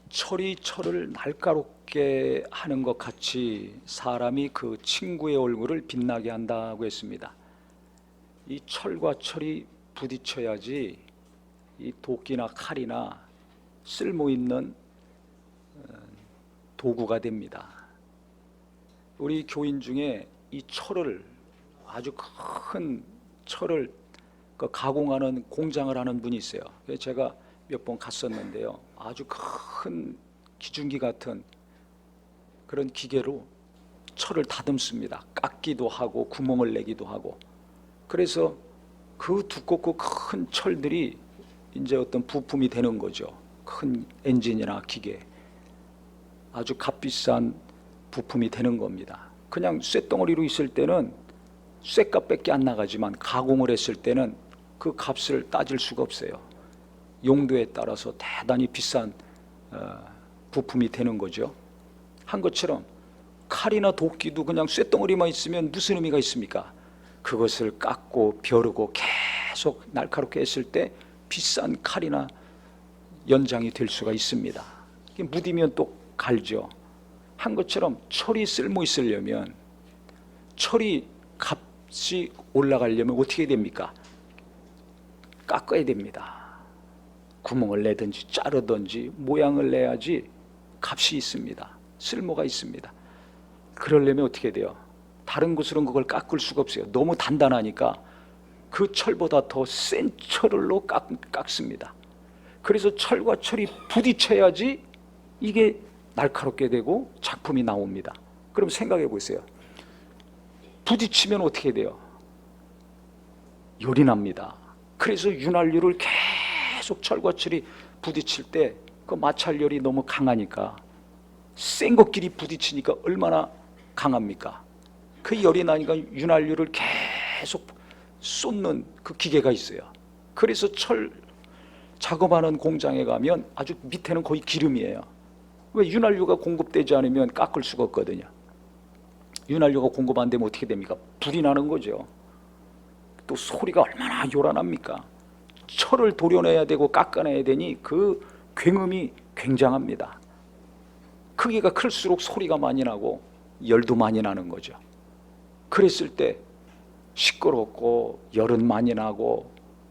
철이 철을 날카롭게 하는 것 같이 사람이 그 친구의 얼굴을 빛나게 한다고 했습니다. 이 철과 철이 부딪혀야지 이 도끼나 칼이나 쓸모있는 도구가 됩니다. 우리 교인 중에 이 철을, 아주 큰 철을 가공하는 공장을 하는 분이 있어요. 그래서 제가 몇 번 갔었는데요, 아주 큰 기중기 같은 그런 기계로 철을 다듬습니다. 깎기도 하고 구멍을 내기도 하고. 그래서 그 두껍고 큰 철들이 이제 어떤 부품이 되는 거죠. 큰 엔진이나 기계, 아주 값비싼 부품이 되는 겁니다. 그냥 쇳덩어리로 있을 때는 쇳값밖에 안 나가지만 가공을 했을 때는 그 값을 따질 수가 없어요. 용도에 따라서 대단히 비싼 부품이 되는 거죠. 한 것처럼 칼이나 도끼도 그냥 쇳덩어리만 있으면 무슨 의미가 있습니까? 그것을 깎고 벼르고 계속 날카롭게 했을 때 비싼 칼이나 연장이 될 수가 있습니다. 무디면 또 갈죠. 한 것처럼 철이 쓸모 있으려면, 철이 값이 올라가려면 어떻게 됩니까? 깎아야 됩니다. 구멍을 내든지 자르든지 모양을 내야지 값이 있습니다. 쓸모가 있습니다. 그러려면 어떻게 돼요? 다른 것으로는 그걸 깎을 수가 없어요. 너무 단단하니까 그 철보다 더 센 철로 깎습니다. 그래서 철과 철이 부딪혀야지 이게 날카롭게 되고 작품이 나옵니다. 그럼 생각해 보세요. 부딪히면 어떻게 돼요? 열이 납니다. 그래서 윤활유를 계속 철과 철이 부딪힐 때 그 마찰열이 너무 강하니까, 센 것끼리 부딪히니까 얼마나 강합니까? 그 열이 나니까 윤활유를 계속 쏟는 그 기계가 있어요. 그래서 철 작업하는 공장에 가면 아주 밑에는 거의 기름이에요. 왜? 윤활유가 공급되지 않으면 깎을 수가 없거든요. 윤활유가 공급 안 되면 어떻게 됩니까? 불이 나는 거죠. 또 소리가 얼마나 요란합니까? 철을 도려내야 되고 깎아내야 되니 그 굉음이 굉장합니다. 크기가 클수록 소리가 많이 나고 열도 많이 나는 거죠. 그랬을 때 시끄럽고 열은 많이 나고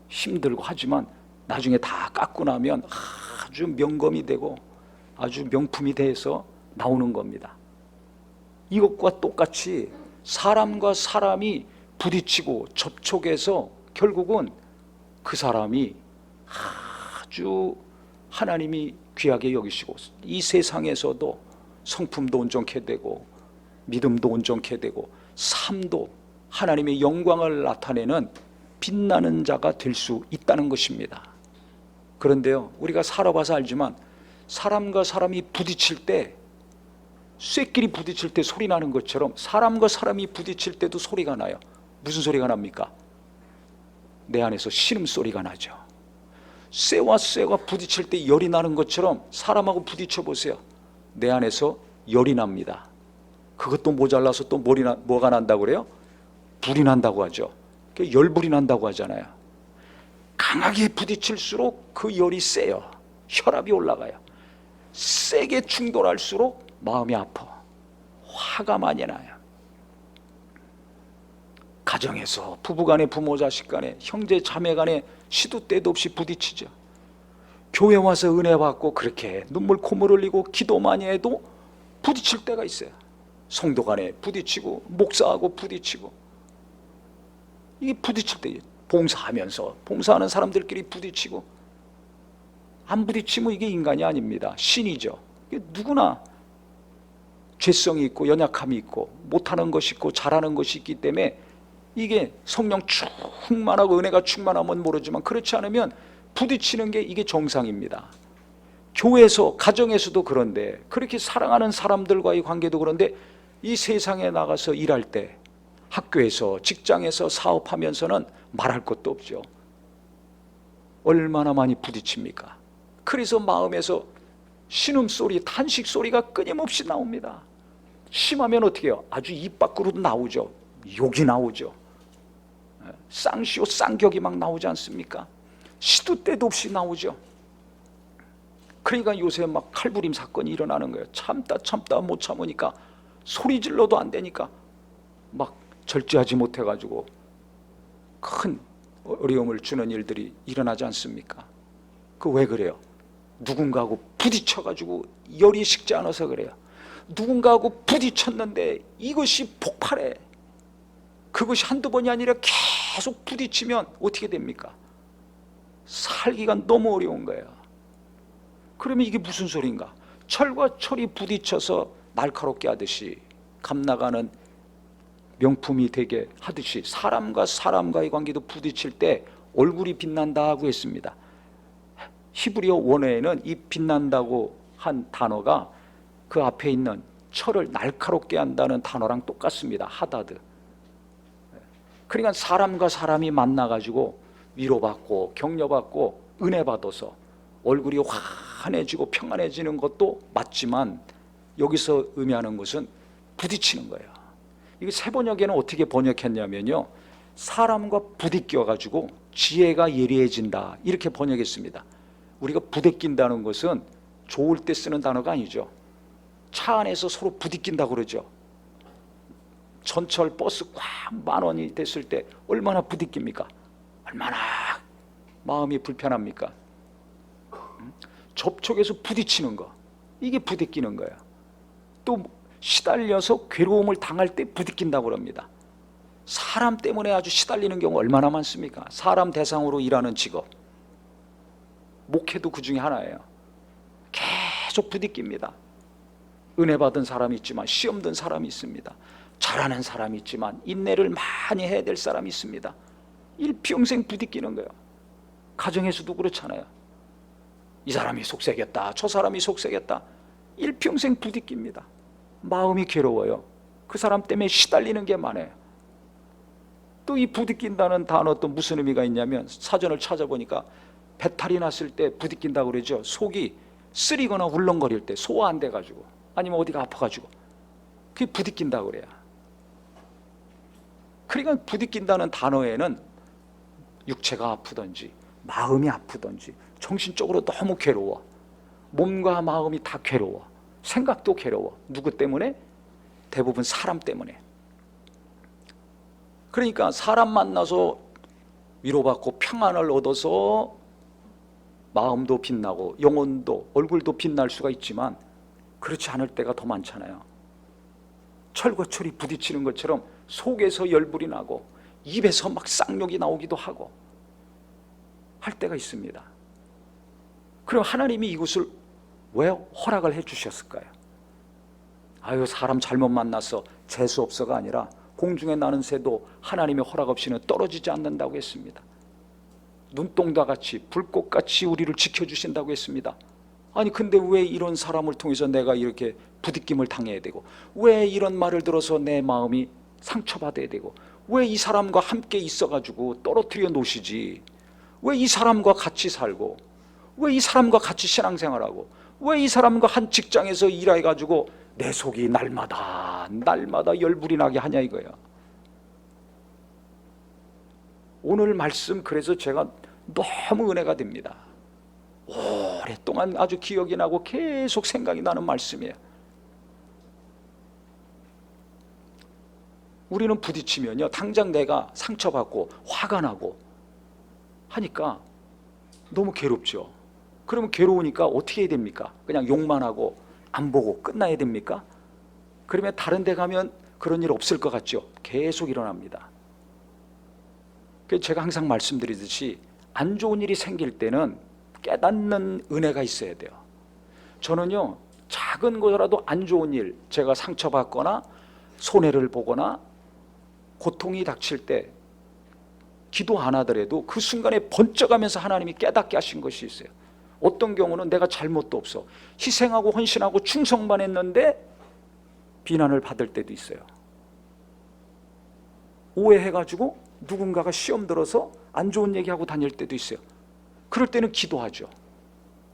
힘들고 하지만 나중에 다 깎고 나면 아주 명검이 되고 아주 명품이 돼서 나오는 겁니다. 이것과 똑같이 사람과 사람이 부딪히고 접촉해서 결국은 그 사람이 아주 하나님이 귀하게 여기시고 이 세상에서도 성품도 온전케 되고 믿음도 온전케 되고 삶도 하나님의 영광을 나타내는 빛나는 자가 될 수 있다는 것입니다. 그런데요, 우리가 살아봐서 알지만 사람과 사람이 부딪힐 때, 쇳끼리 부딪힐 때 소리 나는 것처럼 사람과 사람이 부딪힐 때도 소리가 나요. 무슨 소리가 납니까? 내 안에서 신음소리가 나죠. 쇠와 쇠가 부딪힐 때 열이 나는 것처럼 사람하고 부딪혀 보세요. 내 안에서 열이 납니다. 그것도 모자라서 또 뭐가 난다고 그래요? 불이 난다고 하죠. 열불이 난다고 하잖아요. 강하게 부딪힐수록 그 열이 세요. 혈압이 올라가요. 세게 충돌할수록 마음이 아파. 화가 많이 나요. 가정에서 부부간에, 부모 자식간에, 형제 자매간에 시도 때도 없이 부딪히죠. 교회 와서 은혜 받고 그렇게 눈물 콧물 흘리고 기도 많이 해도 부딪힐 때가 있어요. 성도 간에 부딪히고 목사하고 부딪히고. 이게 부딪힐 때, 봉사하면서 봉사하는 사람들끼리 부딪히고. 안 부딪히면 이게 인간이 아닙니다. 신이죠. 누구나 죄성이 있고 연약함이 있고 못하는 것이 있고 잘하는 것이 있기 때문에 이게 성령 충만하고 은혜가 충만하면 모르지만 그렇지 않으면 부딪히는 게 이게 정상입니다. 교회에서, 가정에서도 그런데, 그렇게 사랑하는 사람들과의 관계도 그런데, 이 세상에 나가서 일할 때, 학교에서, 직장에서 사업하면서는 말할 것도 없죠. 얼마나 많이 부딪힙니까? 그래서 마음에서 신음소리, 탄식소리가 끊임없이 나옵니다. 심하면 어떻게 해요? 아주 입 밖으로도 나오죠. 욕이 나오죠. 쌍시오 쌍격이 막 나오지 않습니까? 시도 때도 없이 나오죠. 그러니까 요새 막 칼부림 사건이 일어나는 거예요. 참다 못 참으니까 소리 질러도 안 되니까 막 절제하지 못해가지고 큰 어려움을 주는 일들이 일어나지 않습니까? 그 왜 그래요? 누군가하고 부딪혀가지고 열이 식지 않아서 그래요. 누군가하고 부딪혔는데 이것이 폭발해. 그것이 한두 번이 아니라 계속 부딪히면 어떻게 됩니까? 살기가 너무 어려운 거예요. 그러면 이게 무슨 소린가? 철과 철이 부딪혀서 날카롭게 하듯이 감나가는 명품이 되게 하듯이 사람과 사람과의 관계도 부딪힐 때 얼굴이 빛난다고 했습니다. 히브리어 원어에는 이 빛난다고 한 단어가 그 앞에 있는 철을 날카롭게 한다는 단어랑 똑같습니다. 하다드. 그러니까 사람과 사람이 만나가지고 위로받고 격려받고 은혜 받아서 얼굴이 환해지고 평안해지는 것도 맞지만 여기서 의미하는 것은 부딪히는 거예요. 이게 새 번역에는 어떻게 번역했냐면요, 사람과 부딪혀 가지고 지혜가 예리해진다 이렇게 번역했습니다. 우리가 부대낀다는 것은 좋을 때 쓰는 단어가 아니죠. 차 안에서 서로 부딪힌다고 그러죠. 전철 버스 꽉 10,000원이 됐을 때 얼마나 부딪힙니까? 얼마나 마음이 불편합니까? 접촉해서 부딪히는 거, 이게 부딪히는 거예요. 또 시달려서 괴로움을 당할 때 부딪힌다고 합니다. 사람 때문에 아주 시달리는 경우 얼마나 많습니까? 사람 대상으로 일하는 직업, 목회도 그 중에 하나예요. 계속 부딪힙니다. 은혜 받은 사람이 있지만 시험 든 사람이 있습니다. 잘하는 사람이 있지만 인내를 많이 해야 될 사람이 있습니다. 일평생 부딪히는 거예요. 가정에서도 그렇잖아요. 이 사람이 속색였다, 저 사람이 속색였다, 일평생 부딪힙니다. 마음이 괴로워요. 그 사람 때문에 시달리는 게 많아요. 또 이 부딪힌다는 단어 또 무슨 의미가 있냐면 사전을 찾아보니까 배탈이 났을 때 부딪힌다고 그러죠. 속이 쓰리거나 울렁거릴 때, 소화 안 돼가지고 아니면 어디가 아파가지고 그게 부딪힌다고 그래요. 그러니까 부딪힌다는 단어에는 육체가 아프든지 마음이 아프든지 정신적으로 너무 괴로워, 몸과 마음이 다 괴로워, 생각도 괴로워. 누구 때문에? 대부분 사람 때문에. 그러니까 사람 만나서 위로받고 평안을 얻어서 마음도 빛나고 영혼도 얼굴도 빛날 수가 있지만 그렇지 않을 때가 더 많잖아요. 철과 철이 부딪히는 것처럼 속에서 열불이 나고 입에서 막 쌍욕이 나오기도 하고 할 때가 있습니다. 그럼 하나님이 이것을 왜 허락을 해 주셨을까요? 아유, 사람 잘못 만나서 재수 없어가 아니라 공중에 나는 새도 하나님의 허락 없이는 떨어지지 않는다고 했습니다. 눈동자 같이 불꽃같이 우리를 지켜주신다고 했습니다. 아니 근데 왜 이런 사람을 통해서 내가 이렇게 부딪힘을 당해야 되고, 왜 이런 말을 들어서 내 마음이 상처받아야 되고, 왜 이 사람과 함께 있어가지고 떨어뜨려 놓으시지, 왜 이 사람과 같이 살고, 왜 이 사람과 같이 신앙생활하고, 왜 이 사람과 한 직장에서 일해가지고 내 속이 날마다 열불이 나게 하냐 이거야. 오늘 말씀 그래서 제가 너무 은혜가 됩니다. 오랫동안 아주 기억이 나고 계속 생각이 나는 말씀이에요. 우리는 부딪히면요, 당장 내가 상처받고 화가 나고 하니까 너무 괴롭죠. 그러면 괴로우니까 어떻게 해야 됩니까? 그냥 욕만 하고 안 보고 끝나야 됩니까? 그러면 다른 데 가면 그런 일 없을 것 같죠? 계속 일어납니다. 그래서 제가 항상 말씀드리듯이 안 좋은 일이 생길 때는 깨닫는 은혜가 있어야 돼요. 저는요, 작은 거라도 안 좋은 일, 제가 상처받거나 손해를 보거나 고통이 닥칠 때 기도 안 하더라도 그 순간에 번쩍하면서 하나님이 깨닫게 하신 것이 있어요. 어떤 경우는 내가 잘못도 없어, 희생하고 헌신하고 충성만 했는데 비난을 받을 때도 있어요. 오해해가지고 누군가가 시험 들어서 안 좋은 얘기하고 다닐 때도 있어요. 그럴 때는 기도하죠.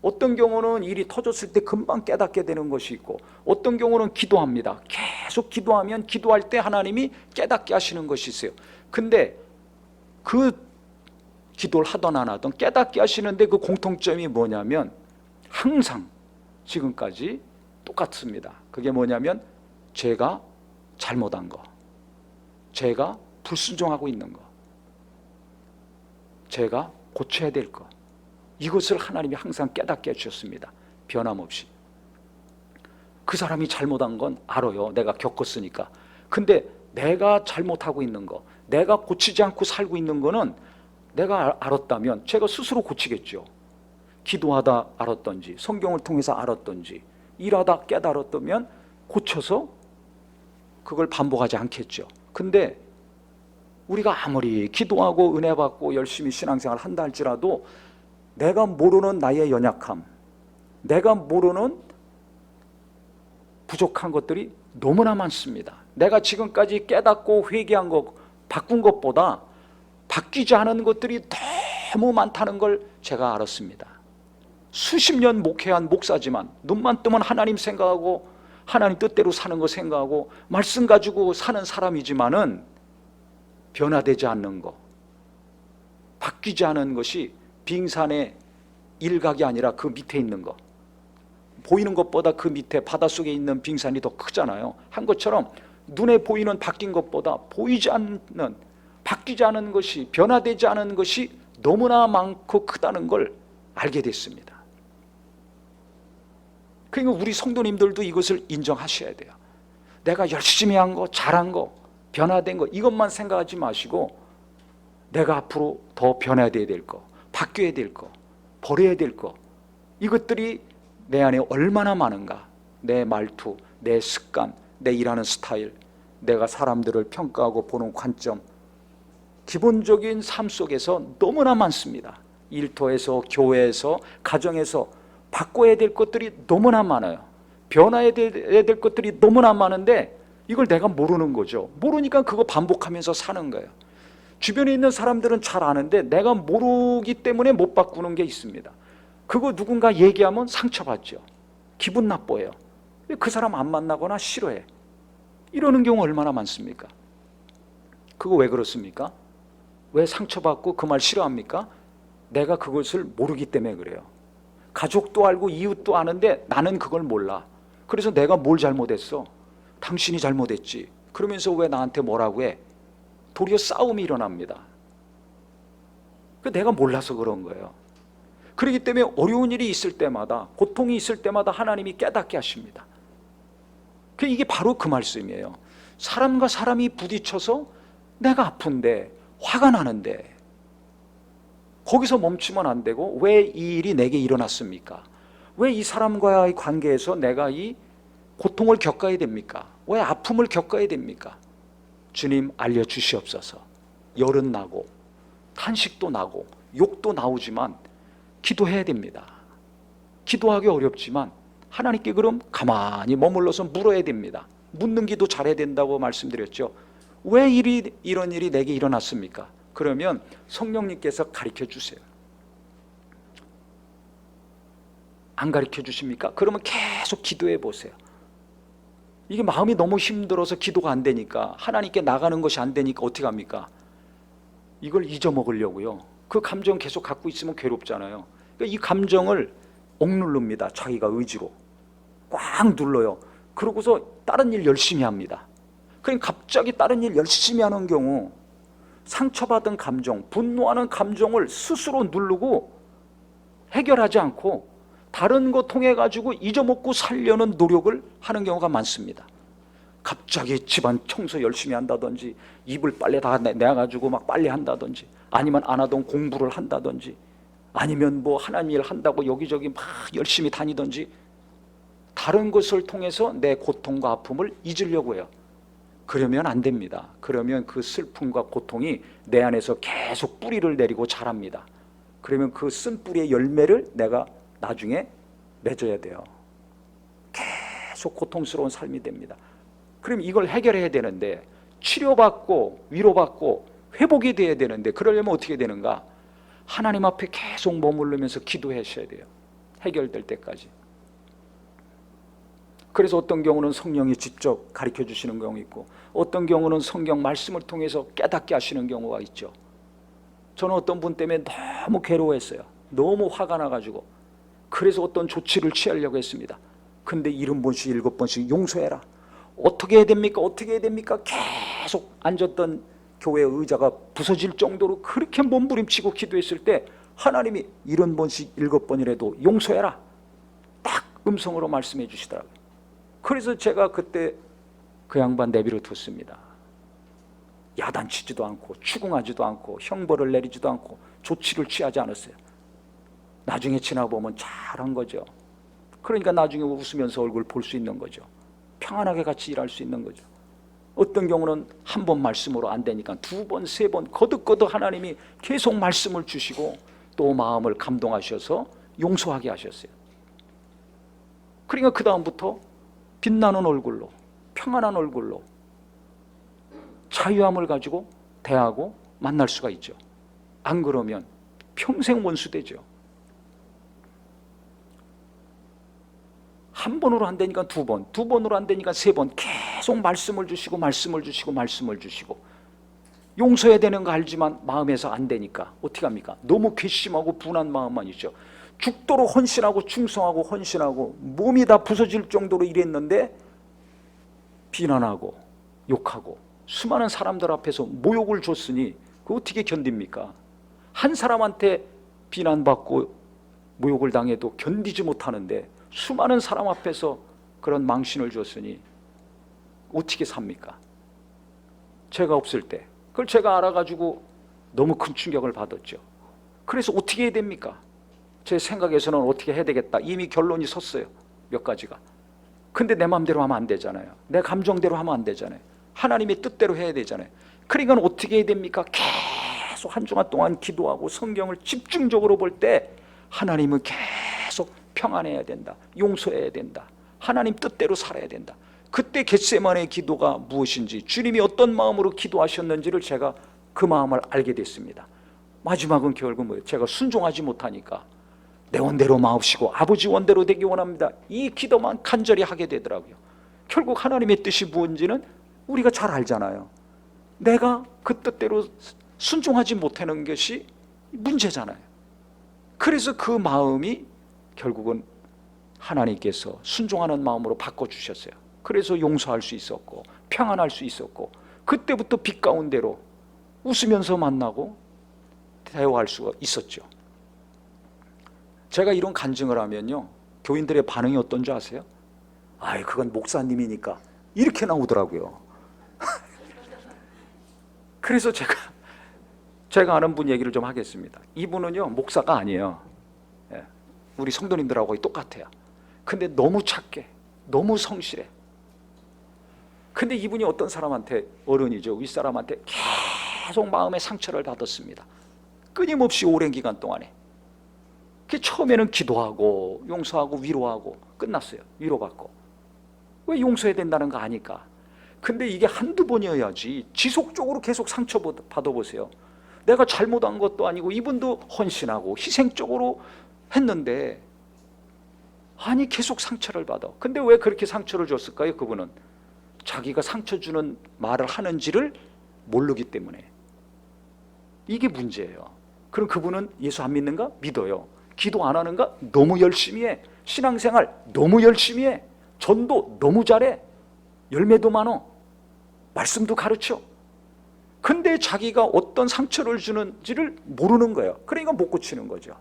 어떤 경우는 일이 터졌을 때 금방 깨닫게 되는 것이 있고, 어떤 경우는 기도합니다. 계속 기도하면 기도할 때 하나님이 깨닫게 하시는 것이 있어요. 근데 그 기도를 하던 안 하던 깨닫게 하시는데 그 공통점이 뭐냐면 항상 지금까지 똑같습니다. 그게 뭐냐면 제가 잘못한 거, 제가 불순종하고 있는 거, 제가 고쳐야 될 거, 이것을 하나님이 항상 깨닫게 해주셨습니다. 변함없이. 그 사람이 잘못한 건 알아요. 내가 겪었으니까. 근데 내가 잘못하고 있는 거, 내가 고치지 않고 살고 있는 거는 내가 알았다면 제가 스스로 고치겠죠. 기도하다 알았던지, 성경을 통해서 알았던지, 일하다 깨달았다면 고쳐서 그걸 반복하지 않겠죠. 근데 우리가 아무리 기도하고 은혜 받고 열심히 신앙생활 한다 할지라도 내가 모르는 나의 연약함, 내가 모르는 부족한 것들이 너무나 많습니다. 내가 지금까지 깨닫고 회개한 것, 바꾼 것보다 바뀌지 않은 것들이 너무 많다는 걸 제가 알았습니다. 수십 년 목회한 목사지만 눈만 뜨면 하나님 생각하고 하나님 뜻대로 사는 거 생각하고 말씀 가지고 사는 사람이지만은 변화되지 않는 거, 바뀌지 않은 것이 빙산의 일각이 아니라 그 밑에 있는 거, 보이는 것보다 그 밑에 바닷속에 있는 빙산이 더 크잖아요. 한 것처럼 눈에 보이는 바뀐 것보다 보이지 않는, 바뀌지 않은 것이, 변화되지 않은 것이 너무나 많고 크다는 걸 알게 됐습니다. 그러니까 우리 성도님들도 이것을 인정하셔야 돼요. 내가 열심히 한 거, 잘한 거, 변화된 거, 이것만 생각하지 마시고 내가 앞으로 더 변화돼야 될 거, 바뀌어야 될 거, 버려야 될 거, 이것들이 내 안에 얼마나 많은가. 내 말투, 내 습관, 내 일하는 스타일, 내가 사람들을 평가하고 보는 관점, 기본적인 삶 속에서 너무나 많습니다. 일터에서, 교회에서, 가정에서 바꿔야 될 것들이 너무나 많아요. 변화해야 될 것들이 너무나 많은데 이걸 내가 모르는 거죠. 모르니까 그거 반복하면서 사는 거예요. 주변에 있는 사람들은 잘 아는데 내가 모르기 때문에 못 바꾸는 게 있습니다. 그거 누군가 얘기하면 상처받죠. 기분 나빠요. 그 사람 안 만나거나 싫어해. 이러는 경우 얼마나 많습니까? 그거 왜 그렇습니까? 왜 상처받고 그 말 싫어합니까? 내가 그것을 모르기 때문에 그래요. 가족도 알고 이웃도 아는데 나는 그걸 몰라. 그래서 내가 뭘 잘못했어? 당신이 잘못했지. 그러면서 왜 나한테 뭐라고 해? 도리어 싸움이 일어납니다. 내가 몰라서 그런 거예요. 그렇기 때문에 어려운 일이 있을 때마다, 고통이 있을 때마다 하나님이 깨닫게 하십니다. 이게 바로 그 말씀이에요. 사람과 사람이 부딪혀서 내가 아픈데, 화가 나는데 거기서 멈추면 안 되고 왜 이 일이 내게 일어났습니까? 왜 이 사람과의 관계에서 내가 이 고통을 겪어야 됩니까? 왜 아픔을 겪어야 됩니까? 주님 알려주시옵소서. 열은 나고 탄식도 나고 욕도 나오지만 기도해야 됩니다. 기도하기 어렵지만 하나님께 그럼 가만히 머물러서 물어야 됩니다. 묻는 기도 잘해야 된다고 말씀드렸죠. 왜 이런 일이 내게 일어났습니까? 그러면 성령님께서 가르쳐 주세요. 안 가르쳐 주십니까? 그러면 계속 기도해 보세요. 이게 마음이 너무 힘들어서 기도가 안 되니까, 하나님께 나가는 것이 안 되니까 어떻게 합니까? 이걸 잊어먹으려고요. 그 감정 계속 갖고 있으면 괴롭잖아요. 그러니까 이 감정을 억누릅니다. 자기가 의지로 꽉 눌러요. 그러고서 다른 일 열심히 합니다. 그러니까 갑자기 다른 일 열심히 하는 경우 상처받은 감정, 분노하는 감정을 스스로 누르고 해결하지 않고 다른 거 통해 가지고 잊어먹고 살려는 노력을 하는 경우가 많습니다. 갑자기 집안 청소 열심히 한다든지, 이불 빨래 다 내가지고 막 빨래 한다든지, 아니면 안 하던 공부를 한다든지, 아니면 뭐 하나님 일 한다고 여기저기 막 열심히 다니든지, 다른 것을 통해서 내 고통과 아픔을 잊으려고 해요. 그러면 안 됩니다. 그러면 그 슬픔과 고통이 내 안에서 계속 뿌리를 내리고 자랍니다. 그러면 그 쓴 뿌리의 열매를 내가 나중에 맺어야 돼요. 계속 고통스러운 삶이 됩니다. 그럼 이걸 해결해야 되는데, 치료받고 위로받고 회복이 돼야 되는데, 그러려면 어떻게 되는가? 하나님 앞에 계속 머무르면서 기도하셔야 돼요. 해결될 때까지. 그래서 어떤 경우는 성령이 직접 가르쳐 주시는 경우 있고, 어떤 경우는 성경 말씀을 통해서 깨닫게 하시는 경우가 있죠. 저는 어떤 분 때문에 너무 괴로워했어요. 너무 화가 나가지고 그래서 어떤 조치를 취하려고 했습니다. 근데 70번씩 7번씩 용서해라. 어떻게 해야 됩니까? 어떻게 해야 됩니까? 계속 앉았던 교회 의자가 부서질 정도로 그렇게 몸부림치고 기도했을 때 하나님이 70번씩 7번이라도 용서해라. 딱 음성으로 말씀해 주시더라고요. 그래서 제가 그때 그 양반 내비로 뒀습니다. 야단치지도 않고 추궁하지도 않고 형벌을 내리지도 않고 조치를 취하지 않았어요. 나중에 지나보면 잘한 거죠. 그러니까 나중에 웃으면서 얼굴 볼 수 있는 거죠. 평안하게 같이 일할 수 있는 거죠. 어떤 경우는 한 번 말씀으로 안 되니까 2번, 3번 거듭거듭 하나님이 계속 말씀을 주시고 또 마음을 감동하셔서 용서하게 하셨어요. 그러니까 그 다음부터 빛나는 얼굴로, 평안한 얼굴로 자유함을 가지고 대하고 만날 수가 있죠. 안 그러면 평생 원수되죠. 한 번으로 안 되니까 2번, 2번으로 안 되니까 3번 계속 말씀을 주시고 말씀을 주시고 말씀을 주시고 용서해야 되는 거 알지만 마음에서 안 되니까 어떻게 합니까? 너무 괘씸하고 분한 마음만 있죠. 죽도록 헌신하고 충성하고 헌신하고 몸이 다 부서질 정도로 일했는데 비난하고 욕하고 수많은 사람들 앞에서 모욕을 줬으니 그거 어떻게 견딥니까? 한 사람한테 비난받고 모욕을 당해도 견디지 못하는데 수많은 사람 앞에서 그런 망신을 줬으니 어떻게 삽니까? 제가 없을 때 그걸 제가 알아가지고 너무 큰 충격을 받았죠. 그래서 어떻게 해야 됩니까? 제 생각에서는 어떻게 해야 되겠다. 이미 결론이 섰어요. 몇 가지가. 근데 내 마음대로 하면 안 되잖아요. 내 감정대로 하면 안 되잖아요. 하나님의 뜻대로 해야 되잖아요. 그러니까 어떻게 해야 됩니까? 계속 한 주간 동안 기도하고 성경을 집중적으로 볼 때 하나님은 계속 평안해야 된다. 용서해야 된다. 하나님 뜻대로 살아야 된다. 그때 겟세마네의 기도가 무엇인지 주님이 어떤 마음으로 기도하셨는지를 제가 그 마음을 알게 됐습니다. 마지막은 결국 뭐예요? 제가 순종하지 못하니까 내 원대로 마옵시고 아버지 원대로 되기 원합니다. 이 기도만 간절히 하게 되더라고요. 결국 하나님의 뜻이 무엇인지는 우리가 잘 알잖아요. 내가 그 뜻대로 순종하지 못하는 것이 문제잖아요. 그래서 그 마음이 결국은 하나님께서 순종하는 마음으로 바꿔주셨어요. 그래서 용서할 수 있었고 평안할 수 있었고 그때부터 빛 가운데로 웃으면서 만나고 대화할 수가 있었죠. 제가 이런 간증을 하면요 교인들의 반응이 어떤지 아세요? 아이 그건 목사님이니까 이렇게 나오더라고요. 그래서 제가 아는 분 얘기를 좀 하겠습니다. 이분은요 목사가 아니에요. 우리 성도님들하고 똑같아요. 근데 너무 착해, 너무 성실해. 근데 이분이 어떤 사람한테, 어른이죠, 윗사람한테 계속 마음의 상처를 받았습니다. 끊임없이 오랜 기간 동안에. 처음에는 기도하고 용서하고 위로하고 끝났어요. 위로받고. 왜 용서해야 된다는 거 아니까. 근데 이게 한두 번이어야지 지속적으로 계속 상처 받아보세요. 내가 잘못한 것도 아니고 이분도 헌신하고 희생적으로 했는데 아니 계속 상처를 받아. 근데 왜 그렇게 상처를 줬을까요? 그분은 자기가 상처 주는 말을 하는지를 모르기 때문에. 이게 문제예요. 그럼 그분은 예수 안 믿는가? 믿어요. 기도 안 하는가? 너무 열심히 해. 신앙생활 너무 열심히 해. 전도 너무 잘해. 열매도 많어. 말씀도 가르쳐. 근데 자기가 어떤 상처를 주는지를 모르는 거예요. 그러니까 못 고치는 거죠.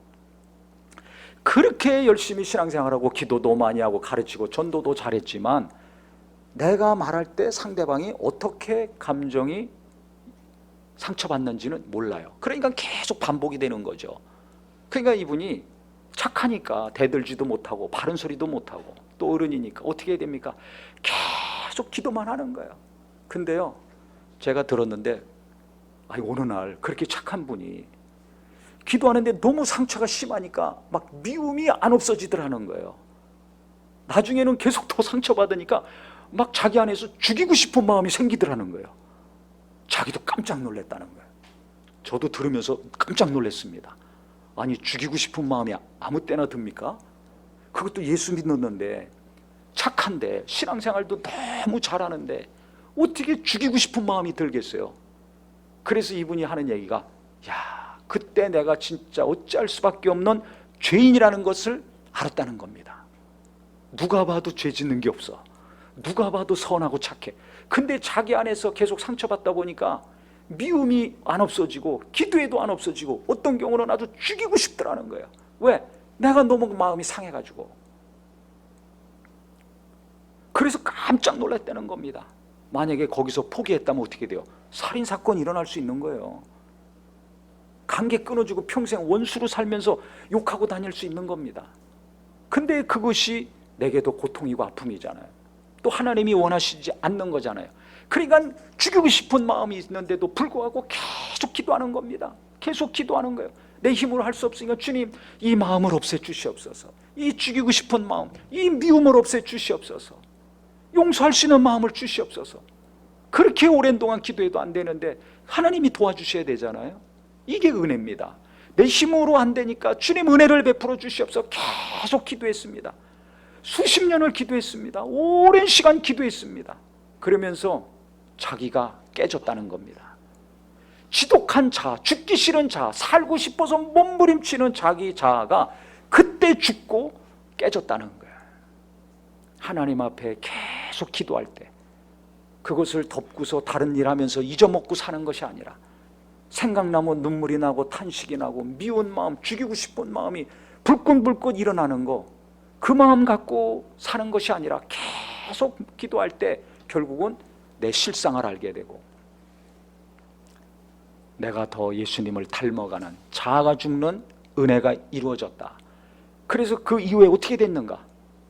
그렇게 열심히 신앙생활하고 기도도 많이 하고 가르치고 전도도 잘했지만 내가 말할 때 상대방이 어떻게 감정이 상처받는지는 몰라요. 그러니까 계속 반복이 되는 거죠. 그러니까 이분이 착하니까 대들지도 못하고 바른 소리도 못하고 또 어른이니까 어떻게 해야 됩니까? 계속 기도만 하는 거예요. 근데요 제가 들었는데 어느 날 그렇게 착한 분이 기도하는데 너무 상처가 심하니까 막 미움이 안 없어지더라는 거예요. 나중에는 계속 더 상처받으니까 막 자기 안에서 죽이고 싶은 마음이 생기더라는 거예요. 자기도 깜짝 놀랐다는 거예요. 저도 들으면서 깜짝 놀랐습니다. 아니 죽이고 싶은 마음이 아무 때나 듭니까? 그것도 예수 믿는데 착한데 신앙생활도 너무 잘하는데 어떻게 죽이고 싶은 마음이 들겠어요? 그래서 이분이 하는 얘기가 야 그때 내가 진짜 어찌할 수밖에 없는 죄인이라는 것을 알았다는 겁니다. 누가 봐도 죄 짓는 게 없어. 누가 봐도 선하고 착해. 근데 자기 안에서 계속 상처받다 보니까 미움이 안 없어지고 기도해도 안 없어지고 어떤 경우는 아주 죽이고 싶더라는 거예요. 왜? 내가 너무 마음이 상해가지고. 그래서 깜짝 놀랐다는 겁니다. 만약에 거기서 포기했다면 어떻게 돼요? 살인사건이 일어날 수 있는 거예요. 관계 끊어지고 평생 원수로 살면서 욕하고 다닐 수 있는 겁니다. 근데 그것이 내게도 고통이고 아픔이잖아요. 또 하나님이 원하시지 않는 거잖아요. 그러니까 죽이고 싶은 마음이 있는데도 불구하고 계속 기도하는 겁니다. 계속 기도하는 거예요. 내 힘으로 할 수 없으니까 주님, 이 마음을 없애주시옵소서. 이 죽이고 싶은 마음, 이 미움을 없애주시옵소서. 용서할 수 있는 마음을 주시옵소서. 그렇게 오랜 동안 기도해도 안 되는데 하나님이 도와주셔야 되잖아요. 이게 은혜입니다. 내 힘으로 안 되니까 주님 은혜를 베풀어 주시옵소서. 계속 기도했습니다. 수십 년을 기도했습니다. 오랜 시간 기도했습니다. 그러면서 자기가 깨졌다는 겁니다. 지독한 자아, 죽기 싫은 자아, 살고 싶어서 몸부림치는 자기 자아가 그때 죽고 깨졌다는 거예요. 하나님 앞에 계속 기도할 때 그것을 덮고서 다른 일 하면서 잊어먹고 사는 것이 아니라 생각나면 눈물이 나고 탄식이 나고 미운 마음, 죽이고 싶은 마음이 불끈불끈 일어나는 거, 그 마음 갖고 사는 것이 아니라 계속 기도할 때 결국은 내 실상을 알게 되고 내가 더 예수님을 닮아가는 자아가 죽는 은혜가 이루어졌다. 그래서 그 이후에 어떻게 됐는가?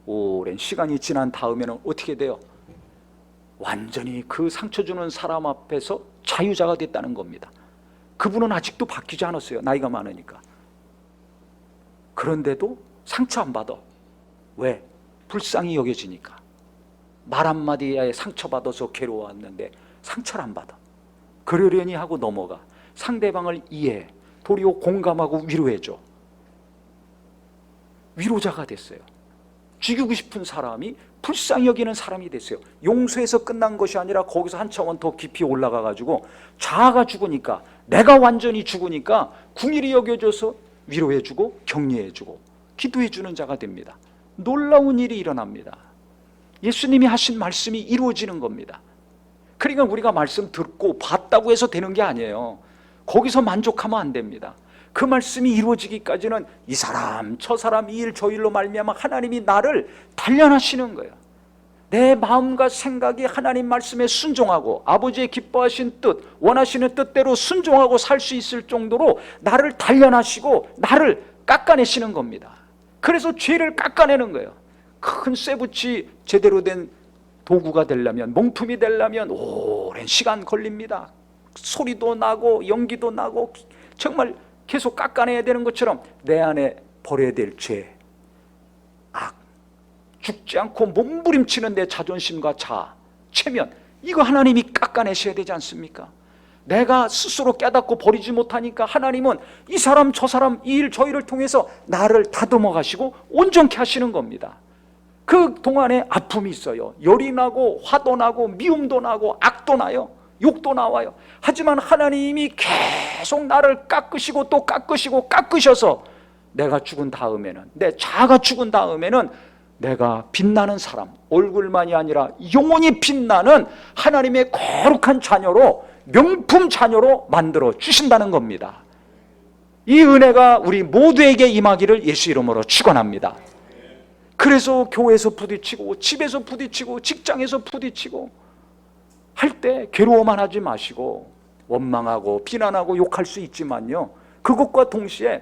오랜 시간이 지난 다음에는 어떻게 돼요? 완전히 그 상처 주는 사람 앞에서 자유자가 됐다는 겁니다. 그분은 아직도 바뀌지 않았어요. 나이가 많으니까. 그런데도 상처 안 받아. 왜? 불쌍히 여겨지니까. 말 한마디에 상처받아서 괴로웠는데 상처를 안 받아. 그러려니 하고 넘어가. 상대방을 이해해. 도리어 공감하고 위로해줘. 위로자가 됐어요. 죽이고 싶은 사람이 불쌍히 여기는 사람이 됐어요. 용서해서 끝난 것이 아니라 거기서 한 차원 더 깊이 올라가가지고 자아가 죽으니까, 내가 완전히 죽으니까 궁일이 여겨져서 위로해주고 격려해주고 기도해주는 자가 됩니다. 놀라운 일이 일어납니다. 예수님이 하신 말씀이 이루어지는 겁니다. 그러니까 우리가 말씀 듣고 봤다고 해서 되는 게 아니에요. 거기서 만족하면 안 됩니다. 그 말씀이 이루어지기까지는 이 사람 저 사람 이 일 저 일로 말미암아 하나님이 나를 단련하시는 거예요. 내 마음과 생각이 하나님 말씀에 순종하고 아버지의 기뻐하신 뜻, 원하시는 뜻대로 순종하고 살 수 있을 정도로 나를 단련하시고 나를 깎아내시는 겁니다. 그래서 죄를 깎아내는 거예요. 큰 쇠붙이 제대로 된 도구가 되려면, 명품이 되려면 오랜 시간 걸립니다. 소리도 나고 연기도 나고 정말 계속 깎아내야 되는 것처럼 내 안에 버려야 될 죄, 악, 죽지 않고 몸부림치는 내 자존심과 자아, 체면, 이거 하나님이 깎아내셔야 되지 않습니까? 내가 스스로 깨닫고 버리지 못하니까 하나님은 이 사람 저 사람 이 일 저 일을 통해서 나를 다듬어 가시고 온전케 하시는 겁니다. 그 동안에 아픔이 있어요. 열이 나고 화도 나고 미움도 나고 악도 나요. 욕도 나와요. 하지만 하나님이 계속 나를 깎으시고 또 깎으시고 깎으셔서 내가 죽은 다음에는, 내 자아가 죽은 다음에는 내가 빛나는 사람, 얼굴만이 아니라 영원히 빛나는 하나님의 거룩한 자녀로, 명품 자녀로 만들어 주신다는 겁니다. 이 은혜가 우리 모두에게 임하기를 예수 이름으로 축원합니다. 그래서 교회에서 부딪히고 집에서 부딪히고 직장에서 부딪히고 할 때 괴로워만 하지 마시고 원망하고 비난하고 욕할 수 있지만요, 그것과 동시에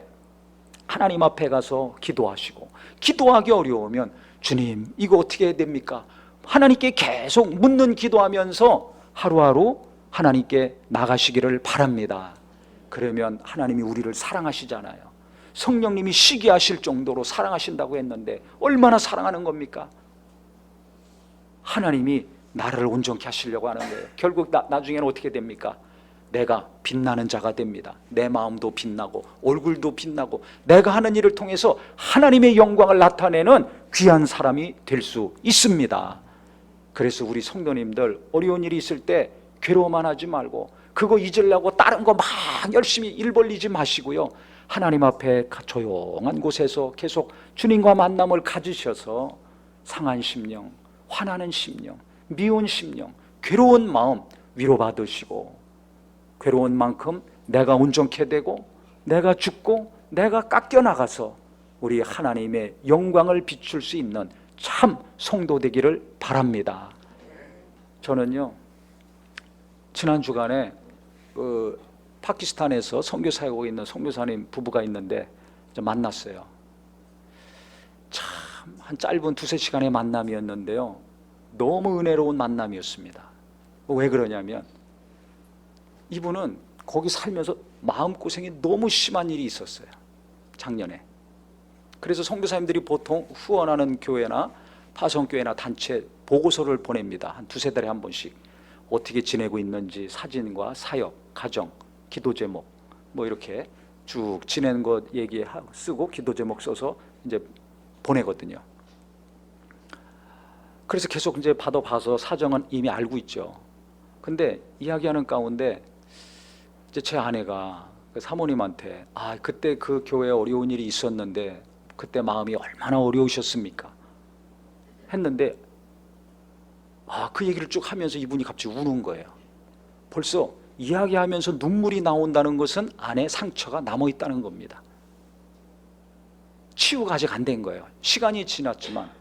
하나님 앞에 가서 기도하시고, 기도하기 어려우면 주님 이거 어떻게 해야 됩니까? 하나님께 계속 묻는 기도하면서 하루하루 하나님께 나가시기를 바랍니다. 그러면 하나님이 우리를 사랑하시잖아요. 성령님이 시기하실 정도로 사랑하신다고 했는데 얼마나 사랑하는 겁니까? 하나님이 나를 온전케 하시려고 하는 거예요. 결국 나중에는 어떻게 됩니까? 내가 빛나는 자가 됩니다. 내 마음도 빛나고 얼굴도 빛나고 내가 하는 일을 통해서 하나님의 영광을 나타내는 귀한 사람이 될 수 있습니다. 그래서 우리 성도님들 어려운 일이 있을 때 괴로워만 하지 말고 그거 잊으려고 다른 거 막 열심히 일 벌리지 마시고요, 하나님 앞에 조용한 곳에서 계속 주님과 만남을 가지셔서 상한 심령, 화나는 심령, 미운 심령, 괴로운 마음 위로받으시고, 괴로운 만큼 내가 온전케 되고 내가 죽고 내가 깎여나가서 우리 하나님의 영광을 비출 수 있는 참 성도 되기를 바랍니다. 저는요, 지난 주간에 파키스탄에서 선교사하고 있는 선교사님 부부가 있는데 만났어요. 참 한 짧은 두세 시간의 만남이었는데요, 너무 은혜로운 만남이었습니다. 왜 그러냐면 이분은 거기 살면서 마음고생이 너무 심한 일이 있었어요, 작년에. 그래서 선교사님들이 보통 후원하는 교회나 파송교회나 단체 보고서를 보냅니다. 한 두세 달에 한 번씩 어떻게 지내고 있는지 사진과 사역, 가정, 기도 제목 뭐 이렇게 쭉 지내는 것 얘기하고 쓰고 기도 제목 써서 이제 보내거든요. 그래서 계속 이제 받아봐서 사정은 이미 알고 있죠. 근데 이야기하는 가운데 이제 제 아내가 그 사모님한테 그때 그 교회에 어려운 일이 있었는데 그때 마음이 얼마나 어려우셨습니까? 했는데 그 얘기를 쭉 하면서 이분이 갑자기 우는 거예요. 벌써 이야기하면서 눈물이 나온다는 것은 안에 상처가 남아있다는 겁니다. 치유가 아직 안 된 거예요. 시간이 지났지만.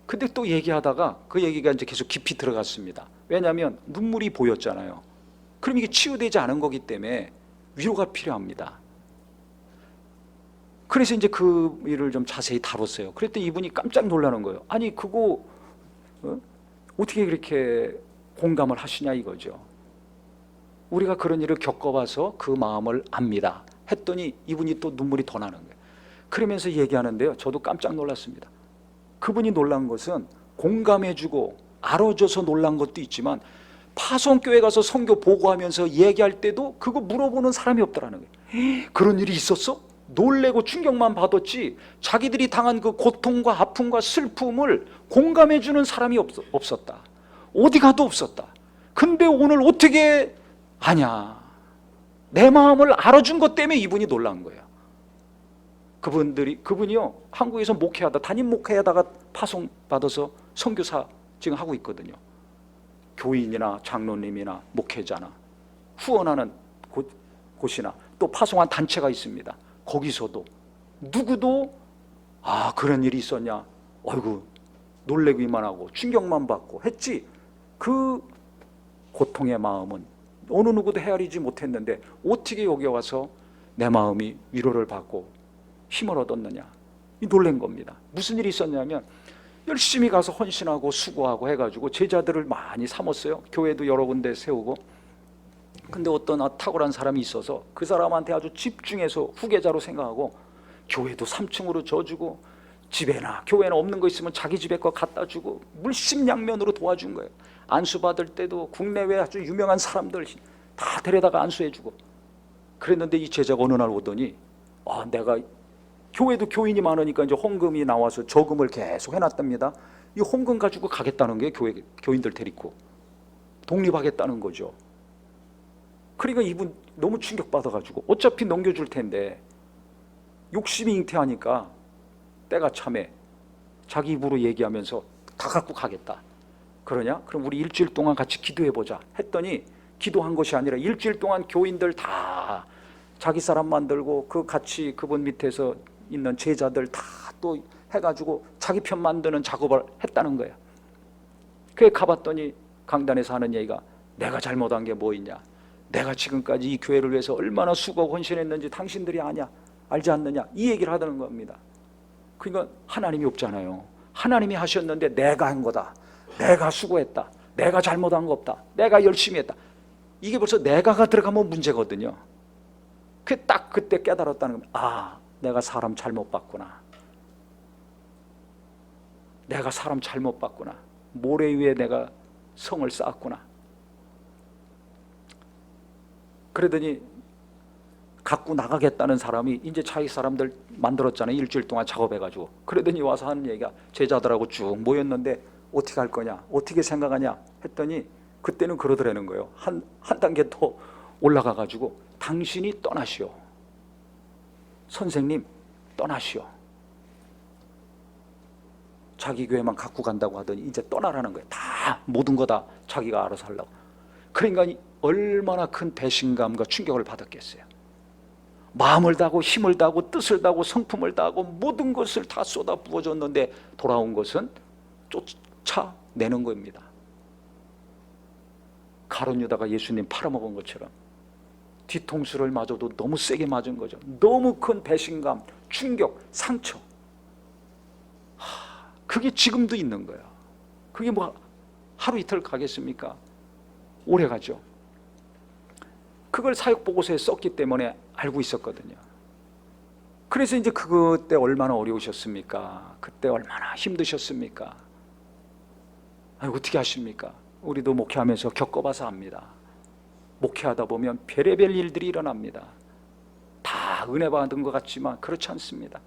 근데 또 얘기하다가 그 얘기가 이제 계속 깊이 들어갔습니다. 왜냐하면 눈물이 보였잖아요. 그럼 이게 치유되지 않은 거기 때문에 위로가 필요합니다. 그래서 이제 그 일을 좀 자세히 다뤘어요. 그랬더니 이분이 깜짝 놀라는 거예요. 아니 그거 어떻게 그렇게 공감을 하시냐 이거죠. 우리가 그런 일을 겪어봐서 그 마음을 압니다 했더니 이분이 또 눈물이 더 나는 거예요. 그러면서 얘기하는데요, 저도 깜짝 놀랐습니다. 그분이 놀란 것은 공감해주고 알아줘서 놀란 것도 있지만 파송교회 가서 선교 보고하면서 얘기할 때도 그거 물어보는 사람이 없더라는 거예요. 그런 일이 있었어? 놀래고 충격만 받았지 자기들이 당한 그 고통과 아픔과 슬픔을 공감해주는 사람이 없었다. 어디 가도 없었다. 근데 오늘 어떻게 아냐, 내 마음을 알아준 것 때문에 이분이 놀란 거예요. 그분이요, 한국에서 목회하다 담임 목회하다가 파송 받아서 선교사 지금 하고 있거든요. 교인이나 장로님이나 목회자나 후원하는 곳이나 또 파송한 단체가 있습니다. 거기서도 누구도 그런 일이 있었냐, 어이구 놀래기만 하고 충격만 받고 했지 그 고통의 마음은 어느 누구도 헤아리지 못했는데 어떻게 여기 와서 내 마음이 위로를 받고 힘을 얻었느냐, 이 놀란 겁니다. 무슨 일이 있었냐면 열심히 가서 헌신하고 수고하고 해가지고 제자들을 많이 삼았어요. 교회도 여러 군데 세우고. 근데 어떤 탁월한 사람이 있어서 그 사람한테 아주 집중해서 후계자로 생각하고 교회도 3층으로 져주고 집에나 교회나 없는 거 있으면 자기 집에 거 갖다 주고 물심양면으로 도와준 거예요. 안수 받을 때도 국내외 아주 유명한 사람들 다 데려다가 안수해주고 그랬는데 이 제자가 어느 날 오더니 내가 교회도 교인이 많으니까 이제 헌금이 나와서 저금을 계속 해놨답니다. 이 헌금 가지고 가겠다는 게 교인들 데리고 독립하겠다는 거죠. 그러니까 이분 너무 충격받아가지고 어차피 넘겨줄 텐데 욕심이 잉태하니까 때가 참에 자기 입으로 얘기하면서 다 갖고 가겠다. 그러냐? 그럼 우리 일주일 동안 같이 기도해보자 했더니 기도한 것이 아니라 일주일 동안 교인들 다 자기 사람 만들고 그 같이 그분 밑에서 있는 제자들 다 또 해가지고 자기 편 만드는 작업을 했다는 거예요. 그래 가봤더니 강단에서 하는 얘기가 내가 잘못한 게 뭐 있냐, 내가 지금까지 이 교회를 위해서 얼마나 수고하고 헌신했는지 당신들이 아냐, 알지 않느냐, 이 얘기를 하다는 겁니다. 그러니까 하나님이 없잖아요. 하나님이 하셨는데 내가 한 거다, 내가 수고했다, 내가 잘못한 거 없다, 내가 열심히 했다, 이게 벌써 내가가 들어가면 문제거든요. 딱 그때 깨달았다는 겁니다. 내가 사람 잘못 봤구나, 내가 사람 잘못 봤구나, 모래 위에 내가 성을 쌓았구나. 그러더니 갖고 나가겠다는 사람이 이제 자기 사람들 만들었잖아요. 일주일 동안 작업해가지고. 그러더니 와서 하는 얘기가 제자들하고 쭉 모였는데 어떻게 할 거냐, 어떻게 생각하냐 했더니 그때는 그러더라는 거예요. 한 단계 더 올라가가지고 당신이 떠나시오. 선생님 떠나시오. 자기 교회만 갖고 간다고 하더니 이제 떠나라는 거예요. 다 모든 거 다 자기가 알아서 하려고. 그러니까 얼마나 큰 배신감과 충격을 받았겠어요. 마음을 다하고 힘을 다하고 뜻을 다하고 성품을 다하고 모든 것을 다 쏟아 부어줬는데 돌아온 것은 쫓아내는 겁니다. 가룟 유다가 예수님 팔아먹은 것처럼 뒤통수를 맞아도 너무 세게 맞은 거죠. 너무 큰 배신감, 충격, 상처. 그게 지금도 있는 거야. 그게 뭐 하루 이틀 가겠습니까? 오래 가죠. 그걸 사역보고서에 썼기 때문에 알고 있었거든요. 그래서 이제 그때 얼마나 어려우셨습니까? 그때 얼마나 힘드셨습니까? 어떻게 하십니까? 우리도 목회하면서 겪어봐서 압니다. 목회하다 보면 별의별 일들이 일어납니다. 다 은혜 받은 것 같지만 그렇지 않습니다.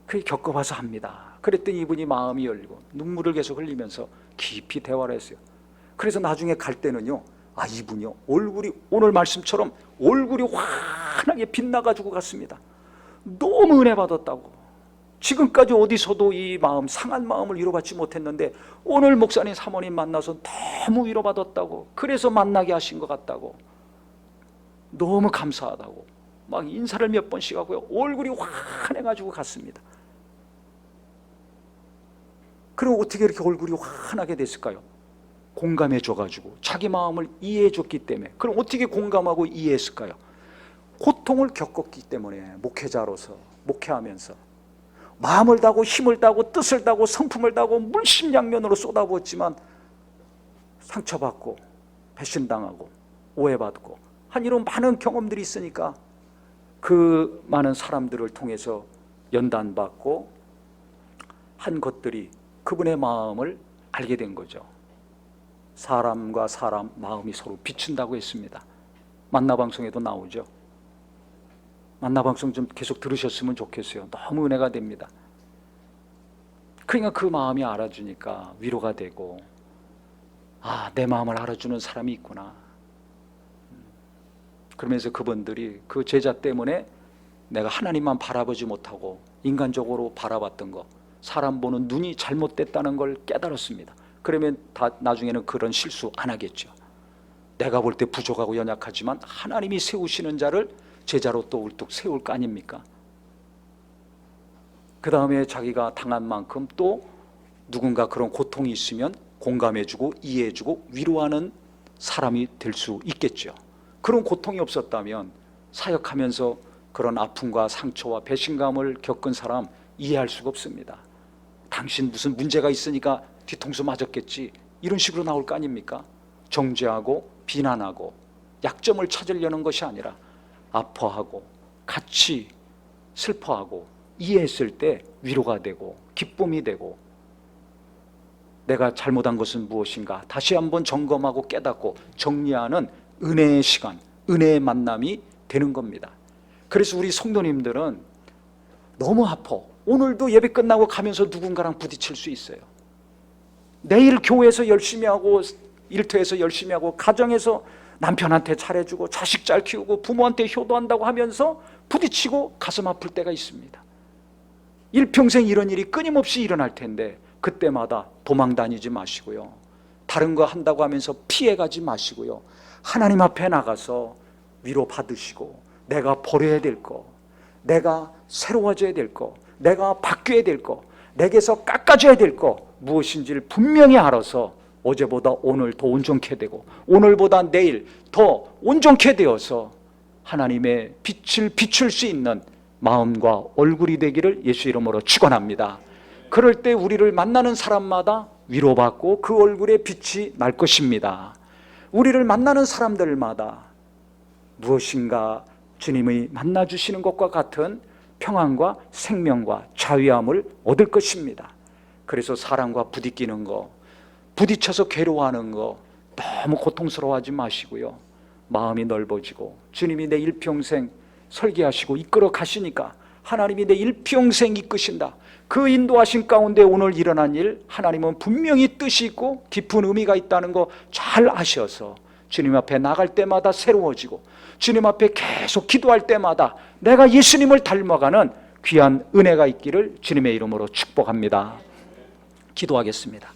그게 겪어봐서 합니다. 그랬더니 이분이 마음이 열리고 눈물을 계속 흘리면서 깊이 대화를 했어요. 그래서 나중에 갈 때는요, 이분이요, 얼굴이 오늘 말씀처럼 얼굴이 환하게 빛나가지고 갔습니다. 너무 은혜 받았다고. 지금까지 어디서도 이 마음, 상한 마음을 위로받지 못했는데 오늘 목사님 사모님 만나서 너무 위로받았다고, 그래서 만나게 하신 것 같다고, 너무 감사하다고 막 인사를 몇 번씩 하고요, 얼굴이 환해가지고 갔습니다. 그럼 어떻게 이렇게 얼굴이 환하게 됐을까요? 공감해 줘가지고 자기 마음을 이해해 줬기 때문에. 그럼 어떻게 공감하고 이해했을까요? 고통을 겪었기 때문에. 목회자로서 목회하면서 마음을 다하고 힘을 다하고 뜻을 다하고 성품을 다하고 물심양면으로 쏟아부었지만 상처받고 배신당하고 오해받고 한 이런 많은 경험들이 있으니까 그 많은 사람들을 통해서 연단받고 한 것들이 그분의 마음을 알게 된 거죠. 사람과 사람 마음이 서로 비춘다고 했습니다. 만나방송에도 나오죠. 만나방송 좀 계속 들으셨으면 좋겠어요. 너무 은혜가 됩니다. 그러니까 그 마음이 알아주니까 위로가 되고, 내 마음을 알아주는 사람이 있구나. 그러면서 그분들이 그 제자 때문에 내가 하나님만 바라보지 못하고 인간적으로 바라봤던 거, 사람 보는 눈이 잘못됐다는 걸 깨달았습니다. 그러면 나중에는 그런 실수 안 하겠죠. 내가 볼 때 부족하고 연약하지만 하나님이 세우시는 자를 제자로 또 울뚝 세울 거 아닙니까? 그 다음에 자기가 당한 만큼 또 누군가 그런 고통이 있으면 공감해주고 이해해주고 위로하는 사람이 될 수 있겠죠. 그런 고통이 없었다면 사역하면서 그런 아픔과 상처와 배신감을 겪은 사람 이해할 수가 없습니다. 당신 무슨 문제가 있으니까 뒤통수 맞았겠지, 이런 식으로 나올 거 아닙니까? 정죄하고 비난하고 약점을 찾으려는 것이 아니라 아파하고 같이 슬퍼하고 이해했을 때 위로가 되고 기쁨이 되고, 내가 잘못한 것은 무엇인가 다시 한번 점검하고 깨닫고 정리하는 은혜의 시간, 은혜의 만남이 되는 겁니다. 그래서 우리 성도님들은 너무 아파. 오늘도 예배 끝나고 가면서 누군가랑 부딪힐 수 있어요. 내일 교회에서 열심히 하고 일터에서 열심히 하고 가정에서 남편한테 잘해주고 자식 잘 키우고 부모한테 효도한다고 하면서 부딪히고 가슴 아플 때가 있습니다. 일평생 이런 일이 끊임없이 일어날 텐데 그때마다 도망 다니지 마시고요, 다른 거 한다고 하면서 피해가지 마시고요, 하나님 앞에 나가서 위로 받으시고 내가 버려야 될 거, 내가 새로워져야 될 거, 내가 바뀌어야 될 거, 내게서 깎아줘야 될 거 무엇인지를 분명히 알아서 어제보다 오늘 더 온전케 되고 오늘보다 내일 더 온전케 되어서 하나님의 빛을 비출 수 있는 마음과 얼굴이 되기를 예수 이름으로 축원합니다. 그럴 때 우리를 만나는 사람마다 위로받고 그 얼굴에 빛이 날 것입니다. 우리를 만나는 사람들마다 무엇인가 주님이 만나주시는 것과 같은 평안과 생명과 자유함을 얻을 것입니다. 그래서 사람과 부딪히는 거, 부딪혀서 괴로워하는 거 너무 고통스러워하지 마시고요, 마음이 넓어지고 주님이 내 일평생 설계하시고 이끌어 가시니까 하나님이 내 일평생 이끄신다. 그 인도하신 가운데 오늘 일어난 일, 하나님은 분명히 뜻이 있고 깊은 의미가 있다는 거 잘 아셔서 주님 앞에 나갈 때마다 새로워지고 주님 앞에 계속 기도할 때마다 내가 예수님을 닮아가는 귀한 은혜가 있기를 주님의 이름으로 축복합니다. 기도하겠습니다.